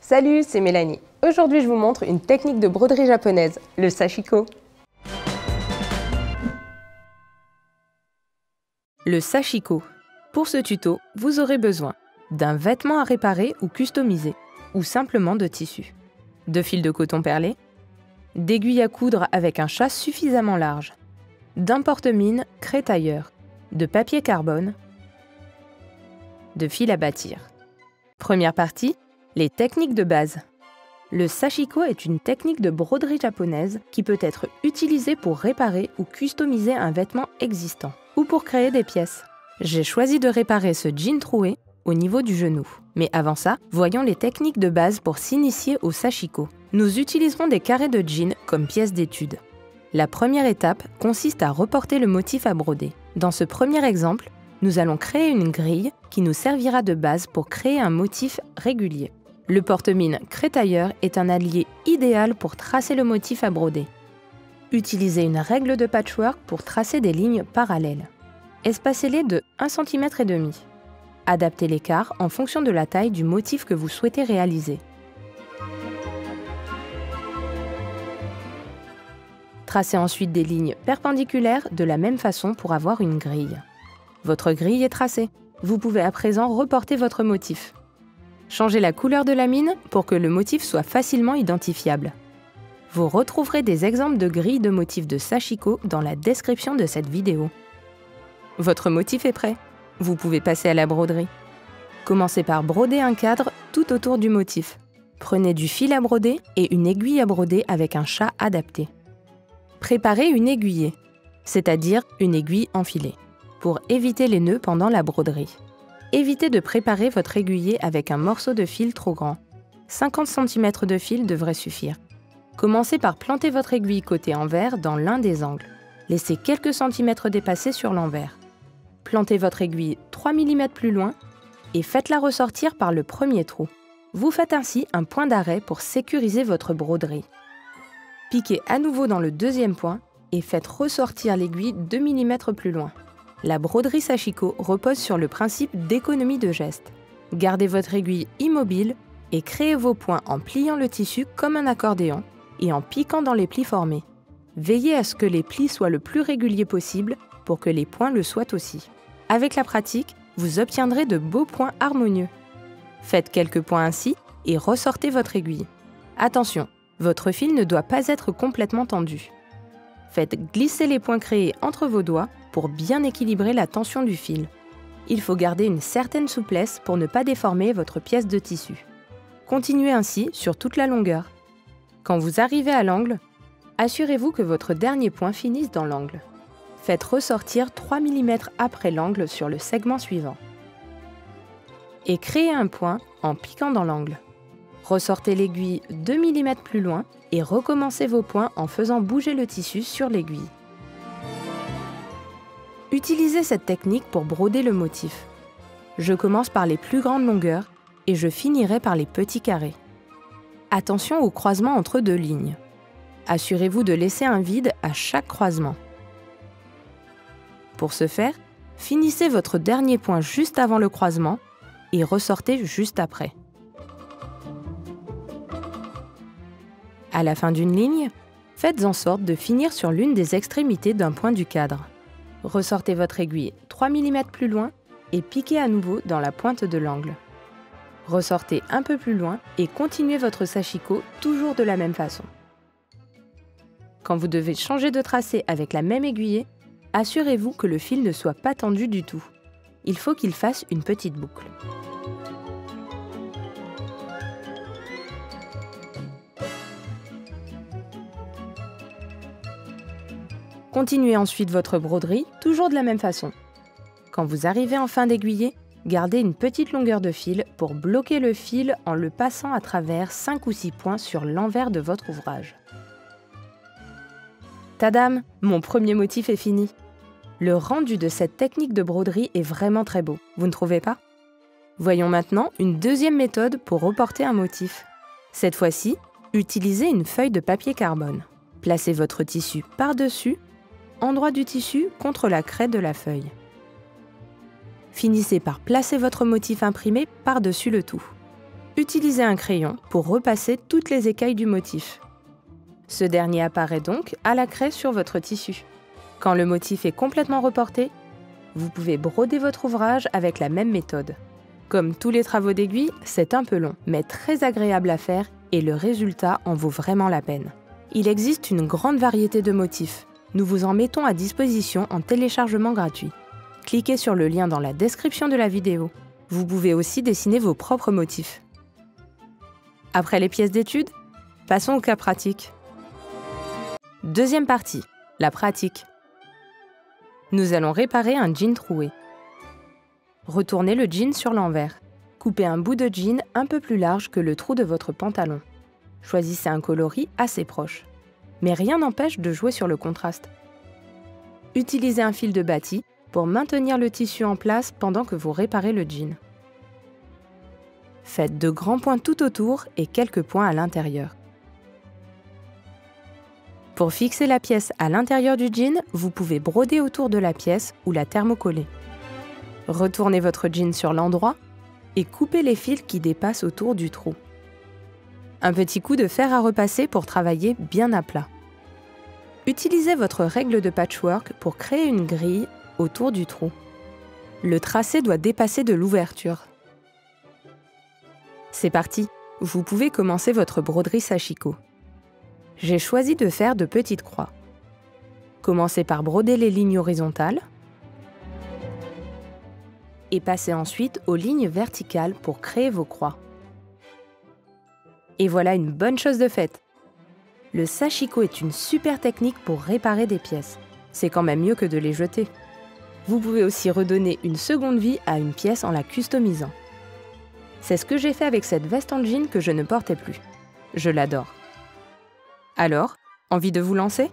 Salut, c'est Mélanie. Aujourd'hui, je vous montre une technique de broderie japonaise, le sashiko. Le sashiko. Pour ce tuto, vous aurez besoin d'un vêtement à réparer ou customiser, ou simplement de tissu, de fil de coton perlé, d'aiguilles à coudre avec un chat suffisamment large, d'un porte-mine crétailleur, de papier carbone, de fil à bâtir. Première partie, les techniques de base. Le sashiko est une technique de broderie japonaise qui peut être utilisée pour réparer ou customiser un vêtement existant, ou pour créer des pièces. J'ai choisi de réparer ce jean troué au niveau du genou. Mais avant ça, voyons les techniques de base pour s'initier au sashiko. Nous utiliserons des carrés de jean comme pièce d'étude. La première étape consiste à reporter le motif à broder. Dans ce premier exemple, nous allons créer une grille qui nous servira de base pour créer un motif régulier. Le porte-mine crétailleur est un allié idéal pour tracer le motif à broder. Utilisez une règle de patchwork pour tracer des lignes parallèles. Espacez-les de 1,5 cm. Adaptez l'écart en fonction de la taille du motif que vous souhaitez réaliser. Tracez ensuite des lignes perpendiculaires de la même façon pour avoir une grille. Votre grille est tracée. Vous pouvez à présent reporter votre motif. Changez la couleur de la mine pour que le motif soit facilement identifiable. Vous retrouverez des exemples de grilles de motifs de sashiko dans la description de cette vidéo. Votre motif est prêt. Vous pouvez passer à la broderie. Commencez par broder un cadre tout autour du motif. Prenez du fil à broder et une aiguille à broder avec un chat adapté. Préparez une aiguillée, c'est-à-dire une aiguille enfilée, pour éviter les nœuds pendant la broderie. Évitez de préparer votre aiguillée avec un morceau de fil trop grand. 50 cm de fil devrait suffire. Commencez par planter votre aiguille côté envers dans l'un des angles. Laissez quelques centimètres dépasser sur l'envers. Plantez votre aiguille 3 mm plus loin et faites-la ressortir par le premier trou. Vous faites ainsi un point d'arrêt pour sécuriser votre broderie. Piquez à nouveau dans le deuxième point et faites ressortir l'aiguille 2 mm plus loin. La broderie sashiko repose sur le principe d'économie de geste. Gardez votre aiguille immobile et créez vos points en pliant le tissu comme un accordéon et en piquant dans les plis formés. Veillez à ce que les plis soient le plus réguliers possible pour que les points le soient aussi. Avec la pratique, vous obtiendrez de beaux points harmonieux. Faites quelques points ainsi et ressortez votre aiguille. Attention, votre fil ne doit pas être complètement tendu. Faites glisser les points créés entre vos doigts pour bien équilibrer la tension du fil. Il faut garder une certaine souplesse pour ne pas déformer votre pièce de tissu. Continuez ainsi sur toute la longueur. Quand vous arrivez à l'angle, assurez-vous que votre dernier point finisse dans l'angle. Faites ressortir 3 mm après l'angle sur le segment suivant. Et créez un point en piquant dans l'angle. Ressortez l'aiguille 2 mm plus loin et recommencez vos points en faisant bouger le tissu sur l'aiguille. Utilisez cette technique pour broder le motif. Je commence par les plus grandes longueurs et je finirai par les petits carrés. Attention au croisement entre deux lignes. Assurez-vous de laisser un vide à chaque croisement. Pour ce faire, finissez votre dernier point juste avant le croisement et ressortez juste après. À la fin d'une ligne, faites en sorte de finir sur l'une des extrémités d'un point du cadre. Ressortez votre aiguille 3 mm plus loin et piquez à nouveau dans la pointe de l'angle. Ressortez un peu plus loin et continuez votre sashiko toujours de la même façon. Quand vous devez changer de tracé avec la même aiguillée, assurez-vous que le fil ne soit pas tendu du tout. Il faut qu'il fasse une petite boucle. Continuez ensuite votre broderie, toujours de la même façon. Quand vous arrivez en fin d'aiguillée, gardez une petite longueur de fil pour bloquer le fil en le passant à travers 5 ou 6 points sur l'envers de votre ouvrage. Tadam! Mon premier motif est fini. Le rendu de cette technique de broderie est vraiment très beau, vous ne trouvez pas? Voyons maintenant une deuxième méthode pour reporter un motif. Cette fois-ci, utilisez une feuille de papier carbone. Placez votre tissu par-dessus, endroit du tissu contre la craie de la feuille. Finissez par placer votre motif imprimé par-dessus le tout. Utilisez un crayon pour repasser toutes les écailles du motif. Ce dernier apparaît donc à la craie sur votre tissu. Quand le motif est complètement reporté, vous pouvez broder votre ouvrage avec la même méthode. Comme tous les travaux d'aiguille, c'est un peu long, mais très agréable à faire et le résultat en vaut vraiment la peine. Il existe une grande variété de motifs. Nous vous en mettons à disposition en téléchargement gratuit. Cliquez sur le lien dans la description de la vidéo. Vous pouvez aussi dessiner vos propres motifs. Après les pièces d'études, passons au cas pratique. Deuxième partie, la pratique. Nous allons réparer un jean troué. Retournez le jean sur l'envers. Coupez un bout de jean un peu plus large que le trou de votre pantalon. Choisissez un coloris assez proche. Mais rien n'empêche de jouer sur le contraste. Utilisez un fil de bâti pour maintenir le tissu en place pendant que vous réparez le jean. Faites de grands points tout autour et quelques points à l'intérieur. Pour fixer la pièce à l'intérieur du jean, vous pouvez broder autour de la pièce ou la thermocoller. Retournez votre jean sur l'endroit et coupez les fils qui dépassent autour du trou. Un petit coup de fer à repasser pour travailler bien à plat. Utilisez votre règle de patchwork pour créer une grille autour du trou. Le tracé doit dépasser de l'ouverture. C'est parti, vous pouvez commencer votre broderie sashiko. J'ai choisi de faire de petites croix. Commencez par broder les lignes horizontales et passez ensuite aux lignes verticales pour créer vos croix. Et voilà une bonne chose de faite. Le sashiko est une super technique pour réparer des pièces. C'est quand même mieux que de les jeter. Vous pouvez aussi redonner une seconde vie à une pièce en la customisant. C'est ce que j'ai fait avec cette veste en jean que je ne portais plus. Je l'adore. Alors, envie de vous lancer ?